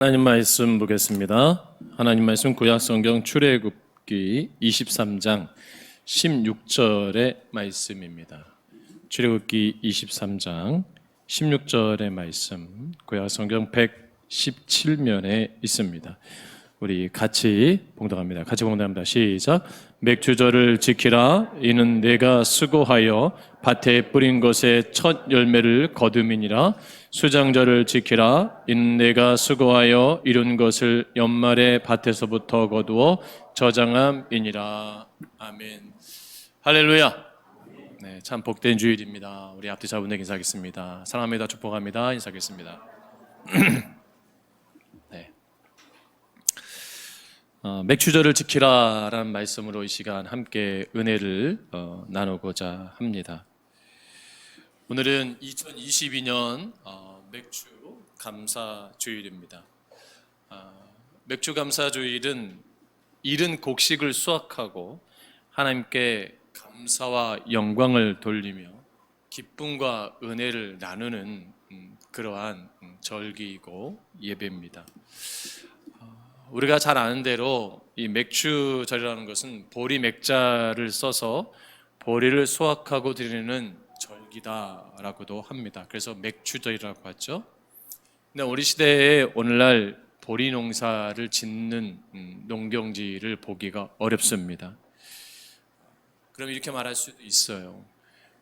하나님 말씀 보겠습니다. 하나님 말씀 구약성경 출애굽기 23장 16절의 말씀입니다. 출애굽기 23장 16절의 말씀 구약성경 117면에 있습니다. 우리 같이 봉독합니다. 시작. 맥주절을 지키라. 이는 내가 수고하여 밭에 뿌린 것의 첫 열매를 거둠이니라. 수장절을 지키라. 이는 내가 수고하여 이룬 것을 연말에 밭에서부터 거두어 저장함이니라. 아멘. 할렐루야. 네, 참 복된 주일입니다. 우리 앞뒤 자분에게 인사하겠습니다. 사랑합니다. 축복합니다. 인사하겠습니다. 네. 맥주절을 지키라라는 말씀으로 이 시간 함께 은혜를 나누고자 합니다. 오늘은 2022년 맥주 감사주일입니다. 맥주 감사주일은 이른 곡식을 수확하고 하나님께 감사와 영광을 돌리며 기쁨과 은혜를 나누는 그러한 절기이고 예배입니다. 우리가 잘 아는 대로 이 맥주절이라는 것은 보리 맥자를 써서 보리를 수확하고 드리는 절기다라고도 합니다. 그래서 맥주절이라고 하죠. 근데 우리 시대에 오늘날 보리 농사를 짓는 농경지를 보기가 어렵습니다. 그럼 이렇게 말할 수도 있어요.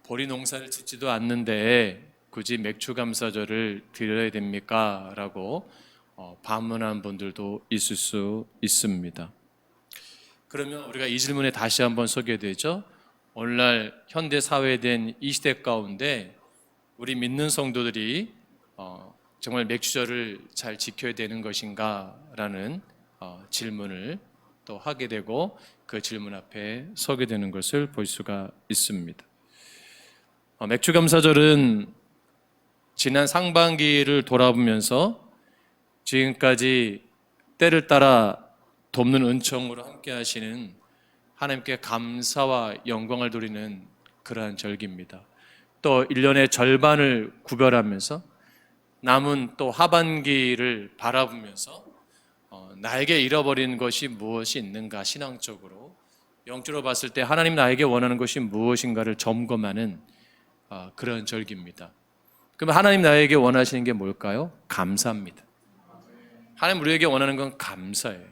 보리 농사를 짓지도 않는데 굳이 맥주 감사절을 드려야 됩니까? 라고 반문한 분들도 있을 수 있습니다. 그러면 우리가 이 질문에 다시 한번 서게 되죠. 오늘날 현대 사회된 이 시대 가운데 우리 믿는 성도들이 정말 맥주절을 잘 지켜야 되는 것인가? 라는 질문을 또 하게 되고 그 질문 앞에 서게 되는 것을 볼 수가 있습니다. 맥주 감사절은 지난 상반기를 돌아보면서 지금까지 때를 따라 돕는 은총으로 함께 하시는 하나님께 감사와 영광을 돌리는 그러한 절기입니다. 또 1년의 절반을 구별하면서 남은 또 하반기를 바라보면서 나에게 잃어버린 것이 무엇이 있는가 신앙적으로 영적으로 봤을 때 하나님 나에게 원하는 것이 무엇인가를 점검하는 그런 절기입니다. 그럼 하나님 나에게 원하시는 게 뭘까요? 감사입니다. 하나님 우리에게 원하는 건 감사예요.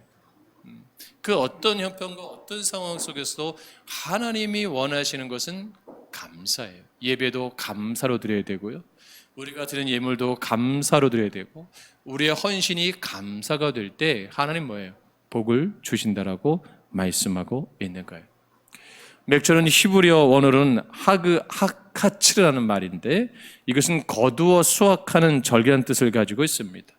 그 어떤 형편과 어떤 상황 속에서도 하나님이 원하시는 것은 감사예요. 예배도 감사로 드려야 되고요. 우리가 드리는 예물도 감사로 드려야 되고 우리의 헌신이 감사가 될 때 하나님 뭐예요? 복을 주신다라고 말씀하고 있는 거예요. 맥주는 히브리어 원어로는 하카츠라는 말인데 이것은 거두어 수확하는 절기라는 뜻을 가지고 있습니다.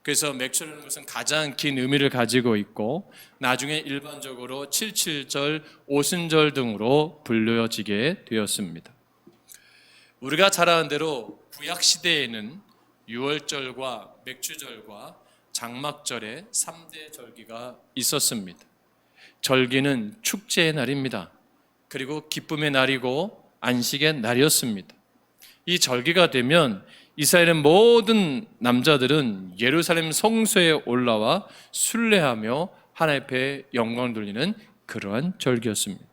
그래서 맥주라는 것은 가장 긴 의미를 가지고 있고 나중에 일반적으로 77절, 오순절 등으로 불려지게 되었습니다. 우리가 잘 아는 대로 구약시대에는 유월절과 맥주절과 장막절의 3대 절기가 있었습니다. 절기는 축제의 날입니다. 그리고 기쁨의 날이고 안식의 날이었습니다. 이 절기가 되면 이스라엘의 모든 남자들은 예루살렘 성소에 올라와 순례하며 하나님 앞에 영광을 돌리는 그러한 절기였습니다.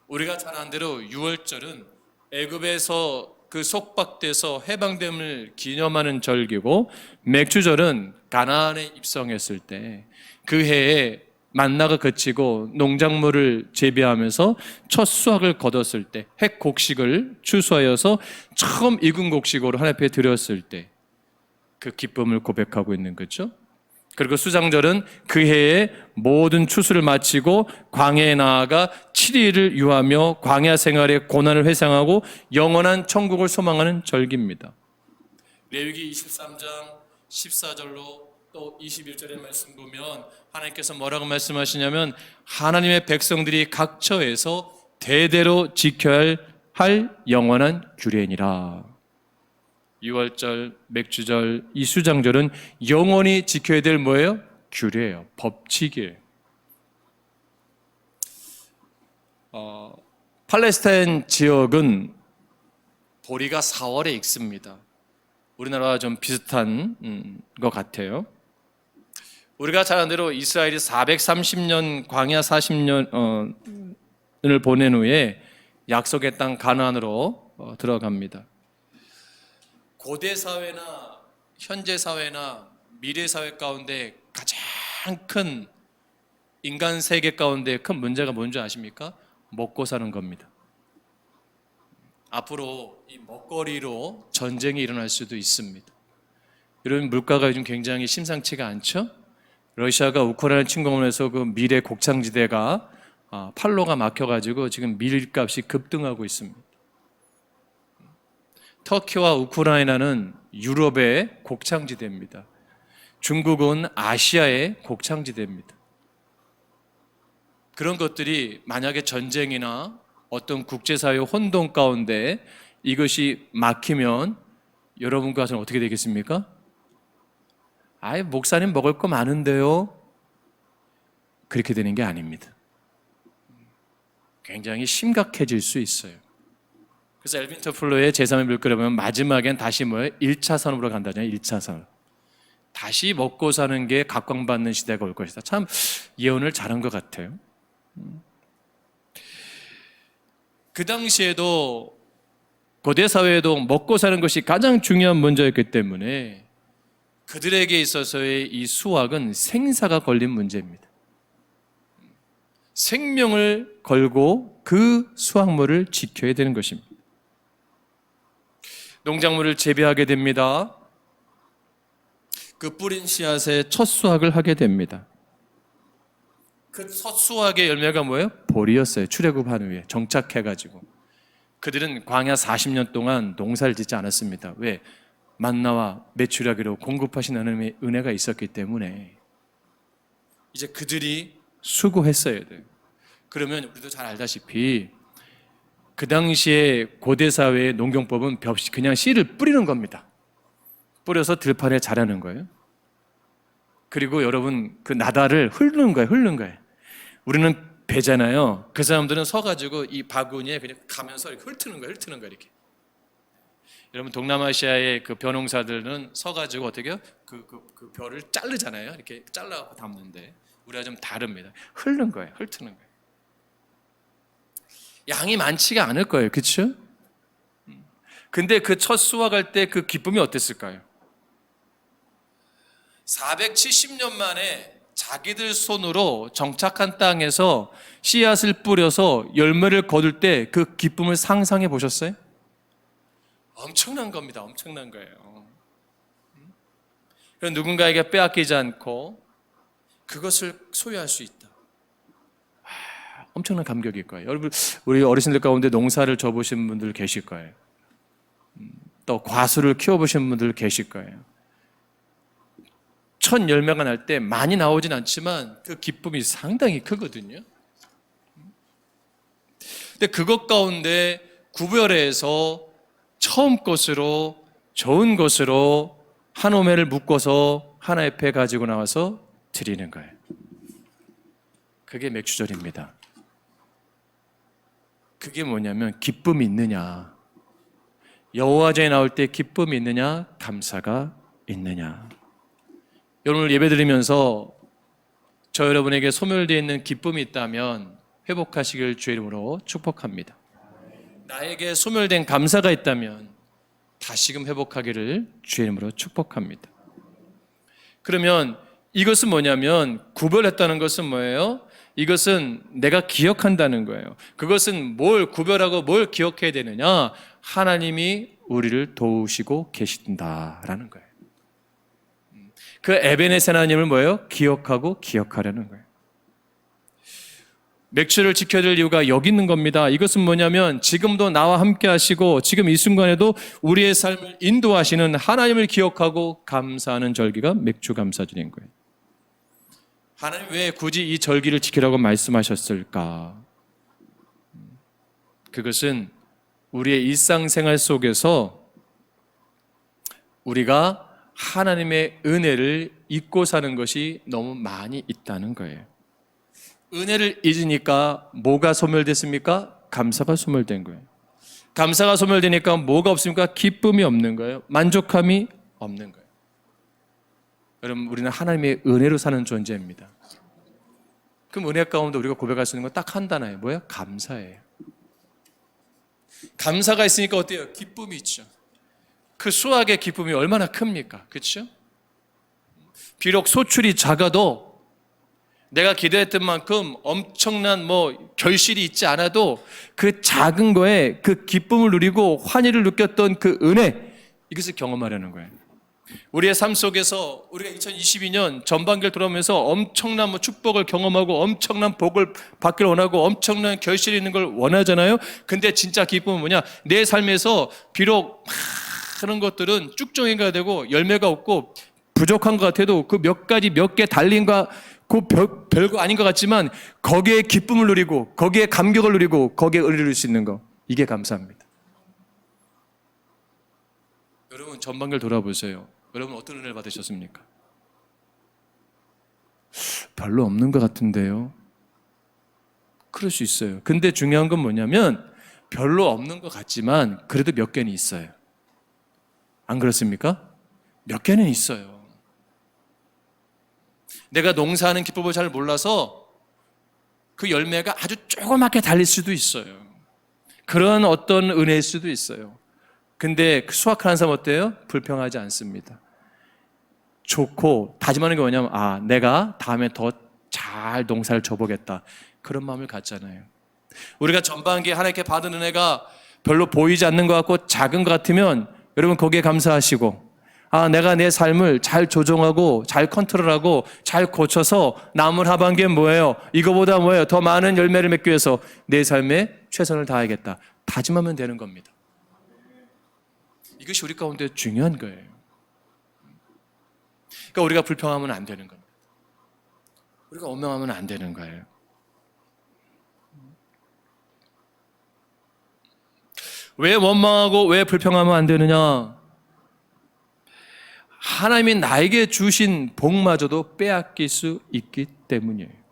우리가 잘 아는 대로 유월절은 애굽에서 그 속박돼서 해방됨을 기념하는 절기고 맥주절은 가나안에 입성했을 때 그 해에 만나가 그치고 농작물을 재배하면서 첫 수확을 거뒀을 때 핵곡식을 추수하여서 처음 익은 곡식으로 하나님 앞에 드렸을 때 그 기쁨을 고백하고 있는 거죠. 그리고 수장절은 그 해에 모든 추수를 마치고 광야에 나아가 7일을 유하며 광야 생활의 고난을 회상하고 영원한 천국을 소망하는 절기입니다. 레위기 23장 14절로 또 21절의 말씀 보면 하나님께서 뭐라고 말씀하시냐면 하나님의 백성들이 각처에서 대대로 지켜야 할 영원한 규례니라. 유월절, 맥주절, 이 수장절은 영원히 지켜야 될 뭐예요? 규례예요. 법칙이에요. 팔레스타인 지역은 보리가 4월에 익습니다. 우리나라와 좀 비슷한 것 같아요. 우리가 잘 아는 대로 이스라엘이 430년 광야 40년을 보낸 후에 약속의 땅 가나안으로 들어갑니다. 고대 사회나 현재 사회나 미래 사회 가운데 가장 큰 인간 세계 가운데 큰 문제가 뭔지 아십니까? 먹고 사는 겁니다. 앞으로 이 먹거리로 전쟁이 일어날 수도 있습니다. 이런 물가가 요즘 굉장히 심상치가 않죠? 러시아가 우크라이나 침공을 해서 그 밀의 곡창지대가 팔로가 막혀가지고 지금 밀값이 급등하고 있습니다. 터키와 우크라이나는 유럽의 곡창지대입니다. 중국은 아시아의 곡창지대입니다. 그런 것들이 만약에 전쟁이나 어떤 국제사회 혼동 가운데 이것이 막히면 여러분과 저는 어떻게 되겠습니까? 아이, 목사님 먹을 거 많은데요. 그렇게 되는 게 아닙니다. 굉장히 심각해질 수 있어요. 그래서 엘빈 터플러의 제3의 물결에 보면 마지막엔 다시 뭐예요? 1차 산업으로 간다잖아요. 1차 산업. 다시 먹고 사는 게 각광받는 시대가 올 것이다. 참 예언을 잘한 것 같아요. 그 당시에도 고대 사회에도 먹고 사는 것이 가장 중요한 문제였기 때문에 그들에게 있어서의 이 수확은 생사가 걸린 문제입니다. 생명을 걸고 그 수확물을 지켜야 되는 것입니다. 농작물을 재배하게 됩니다. 그 뿌린 씨앗의 첫 수확을 하게 됩니다. 그 첫 수확의 열매가 뭐예요? 보리였어요. 출애굽한 후에 정착해가지고 그들은 광야 40년 동안 농사를 짓지 않았습니다. 왜? 만나와 메추라기로 공급하신 하나님의 은혜가 있었기 때문에 이제 그들이 수고했어야 돼요. 그러면 우리도 잘 알다시피 그 당시에 고대 사회의 농경법은 그냥 씨를 뿌리는 겁니다. 뿌려서 들판에 자라는 거예요. 그리고 여러분 그 나다를 훑는 거예요. 우리는 배잖아요. 그 사람들은 서가지고 이 바구니에 그냥 가면서 이렇게 훑는 거예요. 이렇게. 여러분 동남아시아의 그 벼농사들은 서가지고 어떻게 해요? 그 벼를 자르잖아요. 이렇게 잘라갖고 담는데 우리가 좀 다릅니다. 훑는 거예요. 양이 많지가 않을 거예요. 그렇죠? 근데 그 첫 수확할 때 그 기쁨이 어땠을까요? 470년 만에 자기들 손으로 정착한 땅에서 씨앗을 뿌려서 열매를 거둘 때 그 기쁨을 상상해 보셨어요? 엄청난 겁니다. 엄청난 거예요. 누군가에게 빼앗기지 않고 그것을 소유할 수 있다. 엄청난 감격일 거예요. 여러분, 우리 어르신들 가운데 농사를 져보신 분들 계실 거예요. 또 과수를 키워보신 분들 계실 거예요. 첫 열매가 날 때 많이 나오진 않지만 그 기쁨이 상당히 크거든요. 근데 그것 가운데 구별해서 처음 것으로 좋은 것으로 한 오매를 묶어서 하나 옆에 가지고 나와서 드리는 거예요. 그게 맥주절입니다. 그게 뭐냐면 기쁨이 있느냐, 여호와전에 나올 때 기쁨이 있느냐, 감사가 있느냐. 오늘 예배드리면서 저 여러분에게 소멸되어 있는 기쁨이 있다면 회복하시길 주의 이름으로 축복합니다. 나에게 소멸된 감사가 있다면 다시금 회복하기를 주의 이름으로 축복합니다. 그러면 이것은 뭐냐면 구별했다는 것은 뭐예요? 이것은 내가 기억한다는 거예요. 그것은 뭘 구별하고 뭘 기억해야 되느냐? 하나님이 우리를 도우시고 계신다라는 거예요. 그 에베네셀 하나님을 뭐예요? 기억하려는 거예요. 맥주를 지켜야 될 이유가 여기 있는 겁니다. 이것은 뭐냐면 지금도 나와 함께 하시고 지금 이 순간에도 우리의 삶을 인도하시는 하나님을 기억하고 감사하는 절기가 맥주 감사절인 거예요. 하나님 왜 굳이 이 절기를 지키라고 말씀하셨을까? 그것은 우리의 일상생활 속에서 우리가 하나님의 은혜를 잊고 사는 것이 너무 많이 있다는 거예요. 은혜를 잊으니까 뭐가 소멸됐습니까? 감사가 소멸된 거예요. 감사가 소멸되니까 뭐가 없습니까? 기쁨이 없는 거예요. 만족함이 없는 거예요. 여러분, 우리는 하나님의 은혜로 사는 존재입니다. 그럼 은혜 가운데 우리가 고백할 수 있는 건 딱 한 단어예요. 뭐예요? 감사예요. 감사가 있으니까 어때요? 기쁨이 있죠. 그 수확의 기쁨이 얼마나 큽니까? 그렇죠? 비록 소출이 작아도 내가 기대했던 만큼 엄청난 결실이 있지 않아도 그 작은 거에 그 기쁨을 누리고 환희를 느꼈던 그 은혜, 이것을 경험하려는 거예요. 우리의 삶 속에서 우리가 2022년 전반기를 돌아오면서 엄청난 축복을 경험하고 엄청난 복을 받기를 원하고 엄청난 결실이 있는 걸 원하잖아요. 근데 진짜 기쁨은 뭐냐? 내 삶에서 비록 많은 것들은 쭉정이가 되고 열매가 없고 부족한 것 같아도 그 몇 가지 몇 개 달린과 그 별거 아닌 것 같지만 거기에 기쁨을 누리고 거기에 감격을 누리고 거기에 의를 누릴 수 있는 거, 이게 감사합니다. 여러분, 전반기를 돌아보세요. 여러분 어떤 은혜를 받으셨습니까? 별로 없는 것 같은데요. 그럴 수 있어요. 근데 중요한 건 뭐냐면 별로 없는 것 같지만 그래도 몇 개는 있어요. 안 그렇습니까? 몇 개는 있어요. 내가 농사하는 기법을 잘 몰라서 그 열매가 아주 조그맣게 달릴 수도 있어요. 그런 어떤 은혜일 수도 있어요. 근데 수확하는 사람 어때요? 불평하지 않습니다. 좋고 다짐하는 게 뭐냐면 내가 다음에 더 잘 농사를 줘보겠다, 그런 마음을 갖잖아요. 우리가 전반기에 하나님께 받은 은혜가 별로 보이지 않는 것 같고 작은 것 같으면 여러분 거기에 감사하시고, 내가 내 삶을 잘 조정하고 잘 컨트롤하고 잘 고쳐서 남은 하반기엔 뭐예요? 이거보다 뭐예요? 더 많은 열매를 맺기 위해서 내 삶에 최선을 다하겠다, 다짐하면 되는 겁니다. 이것이 우리 가운데 중요한 거예요. 그러니까 우리가 불평하면 안 되는 겁니다. 우리가 원망하면 안 되는 거예요. 왜 원망하고 왜 불평하면 안 되느냐? 하나님이 나에게 주신 복마저도 빼앗길 수 있기 때문이에요.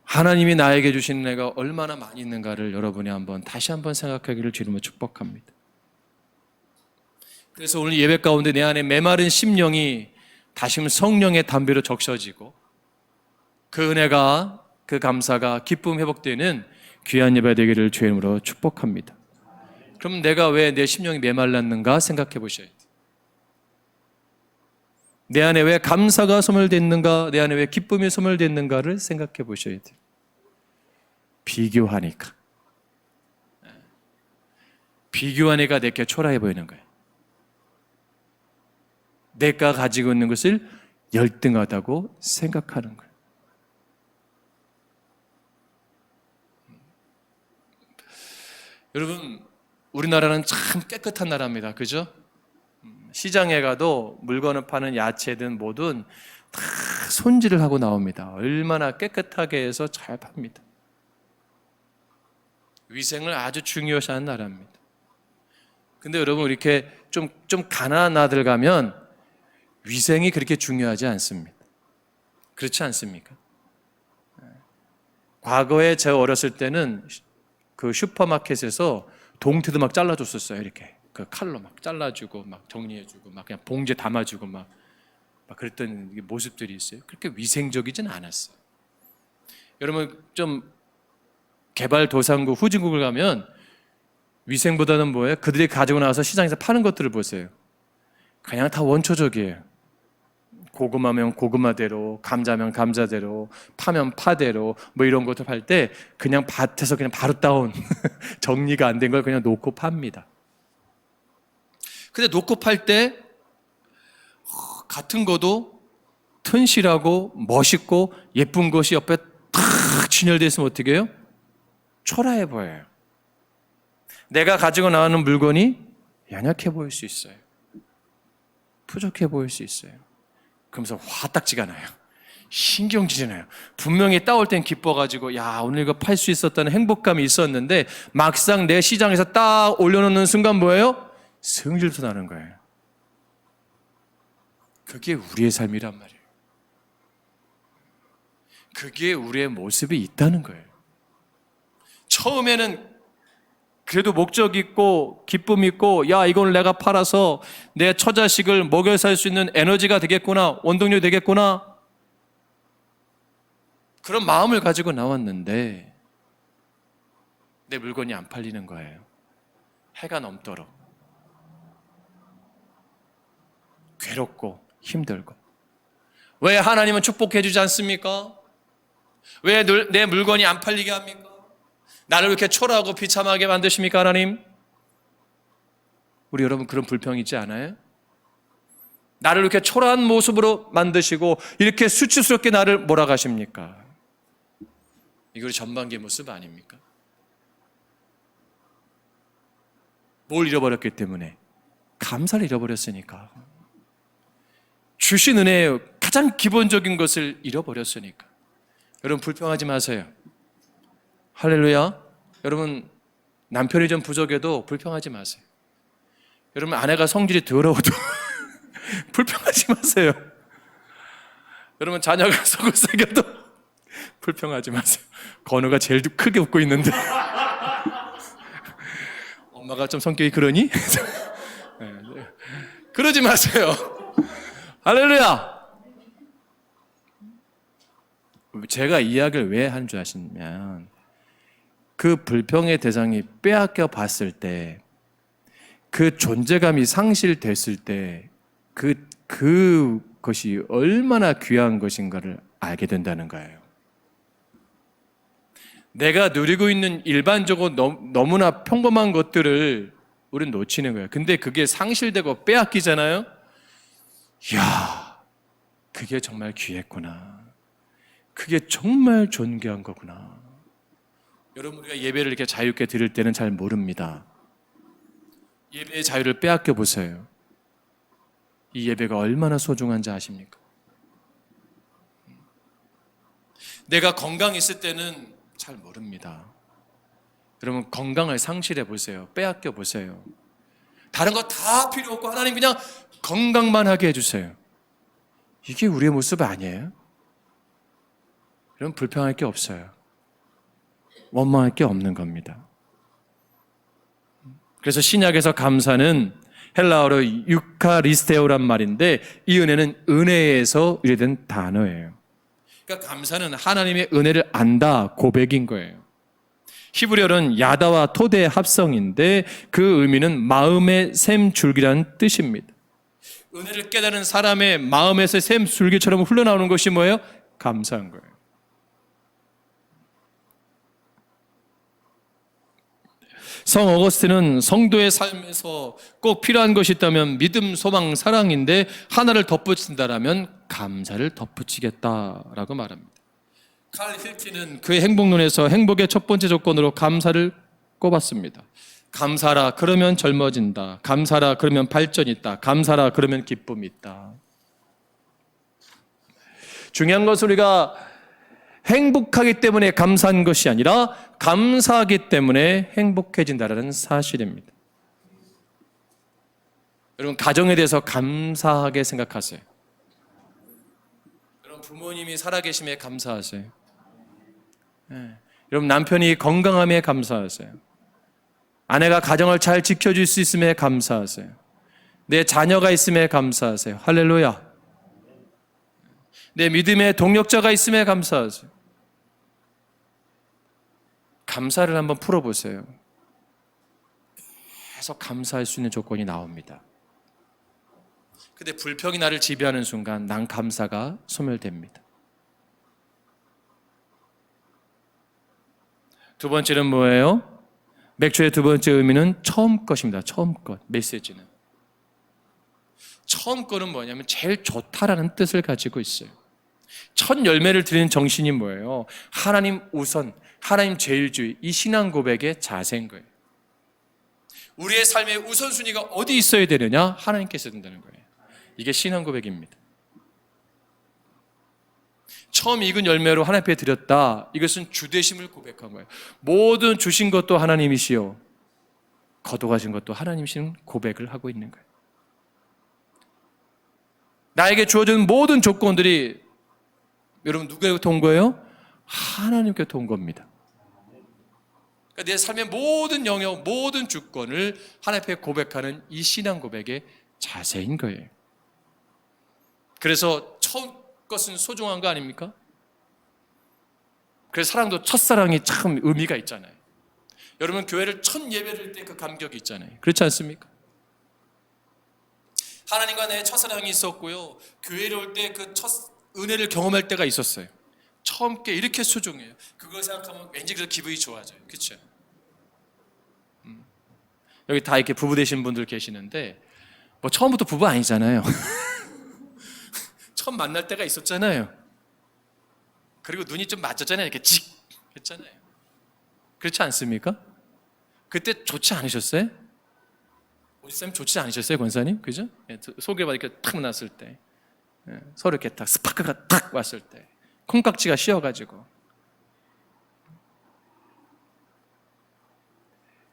하나님이 나에게 주신 은혜가 얼마나 많이 있는가를 여러분이 다시 한번 생각하기를 주님으로 축복합니다. 그래서 오늘 예배 가운데 내 안에 메마른 심령이 다시금 성령의 담배로 적셔지고 그 은혜가, 그 감사가, 기쁨 회복되는 귀한 예배 되기를 주의 이름으로 축복합니다. 그럼 내가 왜 내 심령이 메말랐는가 생각해 보셔야 돼요. 내 안에 왜 감사가 소멸됐는가, 내 안에 왜 기쁨이 소멸됐는가를 생각해 보셔야 돼요. 비교하니까. 비교하니까 내게 초라해 보이는 거예요. 내가 가지고 있는 것을 열등하다고 생각하는 거예요. 여러분, 우리나라는 참 깨끗한 나라입니다. 그죠? 시장에 가도 물건을 파는 야채든 뭐든 다 손질을 하고 나옵니다. 얼마나 깨끗하게 해서 잘 팝니다. 위생을 아주 중요시하는 나라입니다. 근데 여러분, 이렇게 좀 가난한 나라들 가면 위생이 그렇게 중요하지 않습니다. 그렇지 않습니까? 과거에 제가 어렸을 때는 그 슈퍼마켓에서 동태도 막 잘라줬었어요. 이렇게 그 칼로 막 잘라주고 막 정리해주고 막 그냥 봉지에 담아주고 막 그랬던 모습들이 있어요. 그렇게 위생적이진 않았어요. 여러분, 좀 개발도상국 후진국을 가면 위생보다는 뭐예요? 그들이 가지고 나와서 시장에서 파는 것들을 보세요. 그냥 다 원초적이에요. 고구마면 고구마대로, 감자면 감자대로, 파면 파대로 이런 것들 팔 때 그냥 밭에서 그냥 바로 따온 정리가 안 된 걸 그냥 놓고 팝니다. 근데 놓고 팔 때 같은 거도 튼실하고 멋있고 예쁜 것이 옆에 탁 진열되어 있으면 어떻게 해요? 초라해 보여요. 내가 가지고 나오는 물건이 연약해 보일 수 있어요. 부족해 보일 수 있어요. 그러면서 화딱지가 나요. 신경질이 나요. 분명히 따올 땐 기뻐가지고 오늘 이거 팔 수 있었다는 행복감이 있었는데 막상 내 시장에서 딱 올려놓는 순간 뭐예요? 승질도 나는 거예요. 그게 우리의 삶이란 말이에요. 그게 우리의 모습이 있다는 거예요. 처음에는 그래도 목적 있고 기쁨 있고 야 이걸 내가 팔아서 내 처자식을 먹여 살 수 있는 에너지가 되겠구나, 원동력이 되겠구나, 그런 마음을 가지고 나왔는데 내 물건이 안 팔리는 거예요. 해가 넘도록 괴롭고 힘들고. 왜 하나님은 축복해 주지 않습니까? 왜 내 물건이 안 팔리게 합니까? 나를 이렇게 초라하고 비참하게 만드십니까, 하나님? 우리 여러분 그런 불평 있지 않아요? 나를 이렇게 초라한 모습으로 만드시고 이렇게 수치스럽게 나를 몰아가십니까? 이거 우리 전반기의 모습 아닙니까? 뭘 잃어버렸기 때문에? 감사를 잃어버렸으니까. 주신 은혜의 가장 기본적인 것을 잃어버렸으니까. 여러분 불평하지 마세요. 할렐루야. 여러분 남편이 좀 부족해도 불평하지 마세요. 여러분 아내가 성질이 더러워도 불평하지 마세요. 여러분 자녀가 속을 새겨도 불평하지 마세요. 건우가 제일 크게 웃고 있는데 엄마가 좀 성격이 그러니? 그러지 마세요. 할렐루야. 제가 이 이야기를 왜 한 줄 아시냐면 그 불평의 대상이 빼앗겨 봤을 때, 그 존재감이 상실됐을 때 그것이 얼마나 귀한 것인가를 알게 된다는 거예요. 내가 누리고 있는 일반적으로 너무나 평범한 것들을 우리는 놓치는 거예요. 근데 그게 상실되고 빼앗기잖아요. 이야, 그게 정말 귀했구나. 그게 정말 존귀한 거구나. 여러분 우리가 예배를 이렇게 자유롭게 드릴 때는 잘 모릅니다. 예배의 자유를 빼앗겨 보세요. 이 예배가 얼마나 소중한지 아십니까? 내가 건강했을 때는 잘 모릅니다. 여러분 건강을 상실해 보세요. 빼앗겨 보세요. 다른 거 다 필요 없고 하나님 그냥 건강만 하게 해주세요. 이게 우리의 모습 아니에요? 여러분 불평할 게 없어요. 원망할 게 없는 겁니다. 그래서 신약에서 감사는 헬라어로 유카리스테오란 말인데 이 은혜는 은혜에서 유래된 단어예요. 그러니까 감사는 하나님의 은혜를 안다 고백인 거예요. 히브리어는 야다와 토대의 합성인데 그 의미는 마음의 샘줄기라는 뜻입니다. 은혜를 깨달은 사람의 마음에서 샘줄기처럼 흘러나오는 것이 뭐예요? 감사한 거예요. 성 어거스틴은 성도의 삶에서 꼭 필요한 것이 있다면 믿음, 소망, 사랑인데 하나를 덧붙인다라면 감사를 덧붙이겠다라고 말합니다. 칼 힐티는 그의 행복론에서 행복의 첫 번째 조건으로 감사를 꼽았습니다. 감사라 그러면 젊어진다. 감사라 그러면 발전이 있다. 감사라 그러면 기쁨이 있다. 중요한 것은 우리가 행복하기 때문에 감사한 것이 아니라 감사하기 때문에 행복해진다는 사실입니다. 여러분 가정에 대해서 감사하게 생각하세요. 여러분 부모님이 살아계심에 감사하세요. 여러분 남편이 건강함에 감사하세요. 아내가 가정을 잘 지켜줄 수 있음에 감사하세요. 내 자녀가 있음에 감사하세요. 할렐루야. 내 믿음의 동력자가 있음에 감사하세요. 감사를 한번 풀어보세요. 계속 감사할 수 있는 조건이 나옵니다. 근데 불평이 나를 지배하는 순간 난 감사가 소멸됩니다. 두 번째는 뭐예요? 맥주의 두 번째 의미는 처음 것입니다. 처음 것, 메시지는. 처음 거는 뭐냐면 제일 좋다라는 뜻을 가지고 있어요. 첫 열매를 드리는 정신이 뭐예요? 하나님 우선, 하나님 제일주의, 이 신앙 고백의 자세인 거예요. 우리의 삶의 우선순위가 어디 있어야 되느냐? 하나님께서 된다는 거예요. 이게 신앙 고백입니다. 처음 익은 열매로 하나님 앞에 드렸다. 이것은 주되심을 고백한 거예요. 모든 주신 것도 하나님이시요 거둬가신 것도 하나님이신 고백을 하고 있는 거예요. 나에게 주어진 모든 조건들이 여러분 누구에게부터 온 거예요? 하나님께부터 온 겁니다. 내 삶의 모든 영역, 모든 주권을 하나님 앞에 고백하는 이 신앙 고백의 자세인 거예요. 그래서 처음 것은 소중한 거 아닙니까? 그래서 사랑도 첫사랑이 참 의미가 있잖아요. 여러분 교회를 첫 예배를 때 그 감격이 있잖아요. 그렇지 않습니까? 하나님과 내 첫사랑이 있었고요. 교회를 올 때 그 첫 은혜를 경험할 때가 있었어요. 처음 게 이렇게 소중해요. 그걸 생각하면 왠지 그래서 기분이 좋아져요. 그렇죠? 여기 다 이렇게 부부 되신 분들 계시는데 뭐 처음부터 부부 아니잖아요. 처음 만날 때가 있었잖아요. 그리고 눈이 좀 맞았잖아요. 이렇게 직 했잖아요. 그렇지 않습니까? 그때 좋지 않으셨어요? 우리 쌤 좋지 않으셨어요, 권사님? 그죠? 소개받아 이렇게 탁 났을 때, 서로 이렇게 딱 스파크가 탁 왔을 때, 콩깍지가 씌어가지고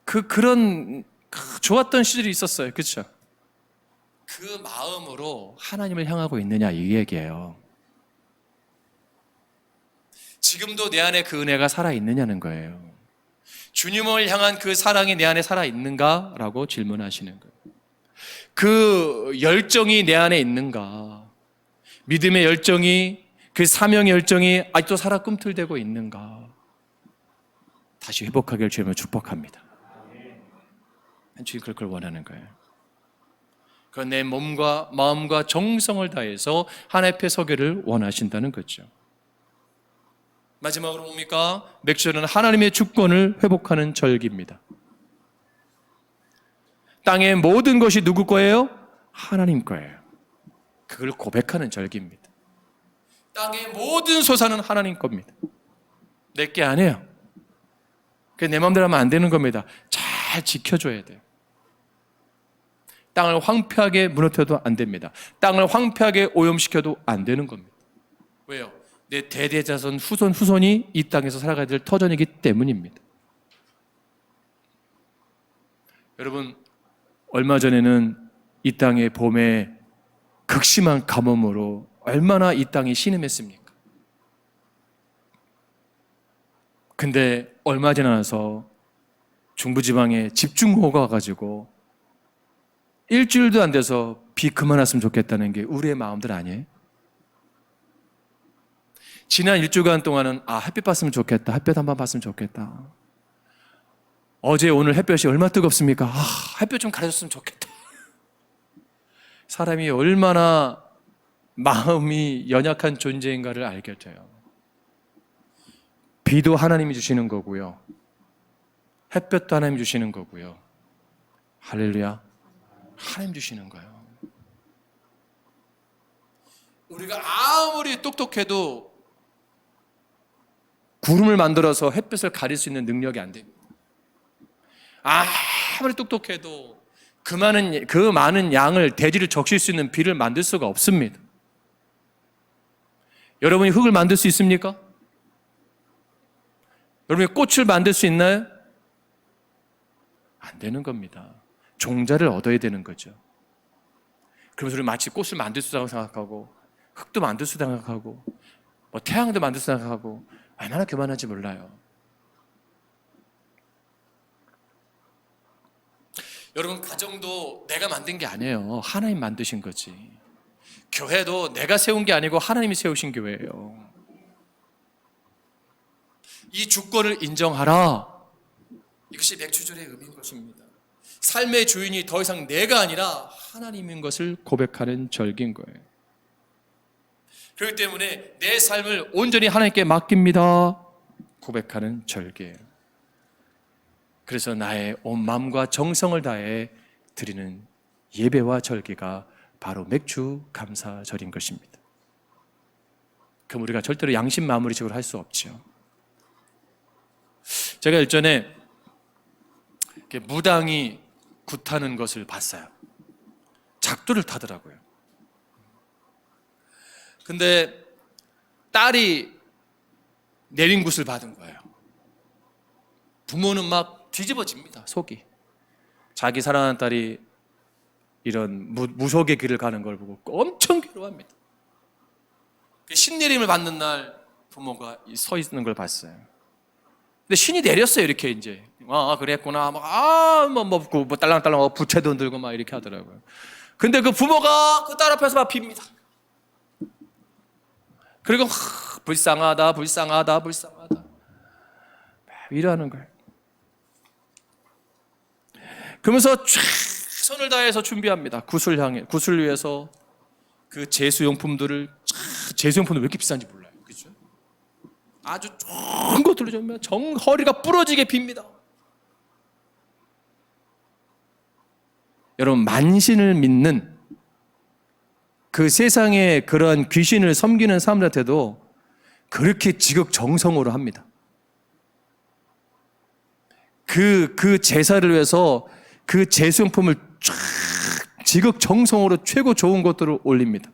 그런 좋았던 시절이 있었어요, 그렇죠? 그 마음으로 하나님을 향하고 있느냐 이 얘기예요. 지금도 내 안에 그 은혜가 살아 있느냐는 거예요. 주님을 향한 그 사랑이 내 안에 살아 있는가라고 질문하시는 거예요. 그 열정이 내 안에 있는가? 믿음의 열정이, 그 사명의 열정이 아직도 살아 꿈틀대고 있는가? 다시 회복하기를 주님을 축복합니다. 주님 그걸 원하는 거예요. 그 내 몸과 마음과 정성을 다해서 하나님 앞에 서기를 원하신다는 거죠. 마지막으로 뭡니까? 맥주는 하나님의 주권을 회복하는 절기입니다. 땅의 모든 것이 누구 거예요? 하나님 거예요. 그걸 고백하는 절기입니다. 땅의 모든 소산은 하나님 겁니다. 내 게 아니에요. 내 마음대로 하면 안 되는 겁니다. 잘 지켜줘야 돼요. 땅을 황폐하게 무너뜨려도 안 됩니다. 땅을 황폐하게 오염시켜도 안 되는 겁니다. 왜요? 내 대대자손 후손이 이 땅에서 살아가야 될 터전이기 때문입니다. 여러분, 얼마 전에는 이 땅의 봄에 극심한 가뭄으로 얼마나 이 땅이 신음했습니까? 근데 얼마 지나서 중부지방에 집중호우가 와가지고 일주일도 안 돼서 비 그만 왔으면 좋겠다는 게 우리의 마음들 아니에요? 지난 일주간 동안은 햇빛 봤으면 좋겠다. 햇볕 한번 봤으면 좋겠다. 어제 오늘 햇볕이 얼마나 뜨겁습니까? 햇볕 좀 가려줬으면 좋겠다. 사람이 얼마나 마음이 연약한 존재인가를 알게 돼요. 비도 하나님이 주시는 거고요. 햇볕도 하나님이 주시는 거고요. 할렐루야. 하나님 주시는 거예요. 우리가 아무리 똑똑해도 구름을 만들어서 햇볕을 가릴 수 있는 능력이 안 됩니다. 아무리 똑똑해도 그 많은 양을 대지를 적실 수 있는 비를 만들 수가 없습니다. 여러분이 흙을 만들 수 있습니까? 여러분이 꽃을 만들 수 있나요? 안 되는 겁니다. 종자를 얻어야 되는 거죠. 그러면서 우리 마치 꽃을 만들 수 있다고 생각하고 흙도 만들 수 있다고 생각하고 태양도 만들 수 있다고 생각하고 얼마나 교만한지 몰라요. 여러분, 가정도 내가 만든 게 아니에요. 하나님 만드신 거지. 교회도 내가 세운 게 아니고 하나님이 세우신 교회예요. 이 주권을 인정하라. 이것이 맥주절의 의미인 것입니다. 삶의 주인이 더 이상 내가 아니라 하나님인 것을 고백하는 절기인 거예요. 그렇기 때문에 내 삶을 온전히 하나님께 맡깁니다. 고백하는 절기예요. 그래서 나의 온 마음과 정성을 다해 드리는 예배와 절기가 바로 맥주 감사절인 것입니다. 그럼 우리가 절대로 양심 마무리식으로 할 수 없죠. 제가 일전에 무당이 굿하는 것을 봤어요. 작두를 타더라고요. 근데 딸이 내린 굿을 받은 거예요. 부모는 막 뒤집어집니다, 속이. 자기 사랑하는 딸이 이런 무속의 길을 가는 걸 보고 엄청 괴로워합니다. 신내림을 받는 날 부모가 서 있는 걸 봤어요. 근데 신이 내렸어요. 이렇게 이제 그랬구나. 딸랑딸랑 부채도 들고 막 이렇게 하더라고요. 근데 그 부모가 그 딸 앞에서 막 빕니다. 그리고 불쌍하다 이러는 거예요. 그러면서 최선을 다해서 준비합니다. 굿을 위해서 그 제수용품들을, 제수용품도 왜 이렇게 비싼지 몰라요. 그죠? 아주 좋은 것들로 주면 허리가 부러지게 빕니다. 여러분, 만신을 믿는 그 세상에 그런 귀신을 섬기는 사람들한테도 그렇게 지극정성으로 합니다. 그 제사를 위해서 그 제수용품을 쫙 지극정성으로 최고 좋은 것들을 올립니다.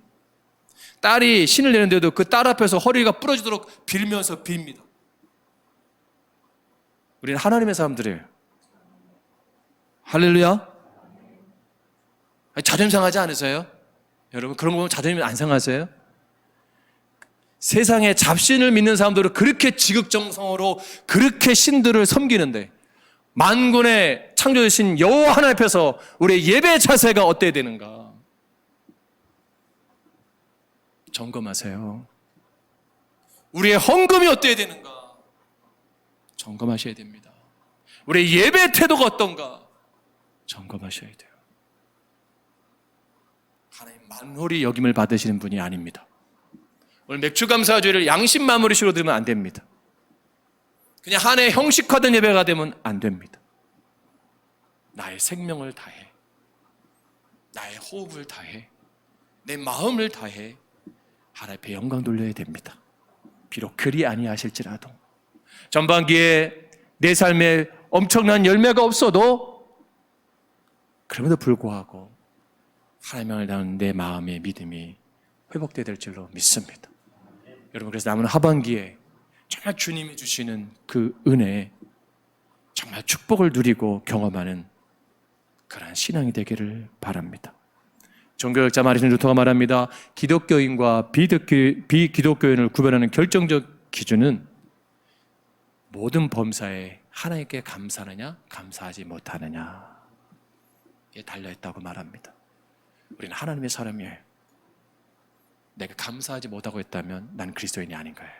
딸이 신을 내는데도 그 딸 앞에서 허리가 부러지도록 빌면서 빕니다. 우리는 하나님의 사람들이에요. 할렐루야. 자존심 상하지 않으세요? 여러분, 그런 거 보면 자존심 안 상하세요? 세상에 잡신을 믿는 사람들은 그렇게 지극정성으로 그렇게 신들을 섬기는데 만군의 창조주신 여호와 하나님 앞에서 우리의 예배 자세가 어때야 되는가? 점검하세요. 우리의 헌금이 어때야 되는가? 점검하셔야 됩니다. 우리의 예배 태도가 어떤가? 점검하셔야 돼요. 하나님 만홀히 여김을 받으시는 분이 아닙니다. 오늘 맥주감사주의를 양심 마무리식으로 드리면 안 됩니다. 그냥 한 해 형식화된 예배가 되면 안 됩니다. 나의 생명을 다해, 나의 호흡을 다해, 내 마음을 다해 하나님 앞에 영광 돌려야 됩니다. 비록 그리 아니하실지라도 전반기에 내 삶에 엄청난 열매가 없어도 그럼에도 불구하고 하나님을 향한 내 마음의 믿음이 회복되어야 될 줄로 믿습니다. 여러분, 그래서 남은 하반기에 정말 주님이 주시는 그 은혜에 정말 축복을 누리고 경험하는 그러한 신앙이 되기를 바랍니다. 종교학자 마르틴 루터가 말합니다. 기독교인과 비기독교인을 구별하는 결정적 기준은 모든 범사에 하나님께 감사하느냐 감사하지 못하느냐에 달려있다고 말합니다. 우리는 하나님의 사람이에요. 내가 감사하지 못하고 있다면 난 그리스도인이 아닌 거예요.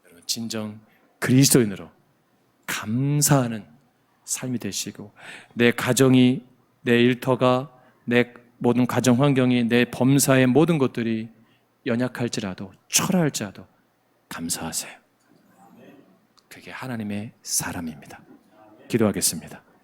여러분, 진정 그리스도인으로 감사하는 삶이 되시고 내 가정이, 내 일터가, 내 모든 가정 환경이, 내 범사의 모든 것들이 연약할지라도 초라할지라도 감사하세요. 그게 하나님의 사람입니다. 기도하겠습니다.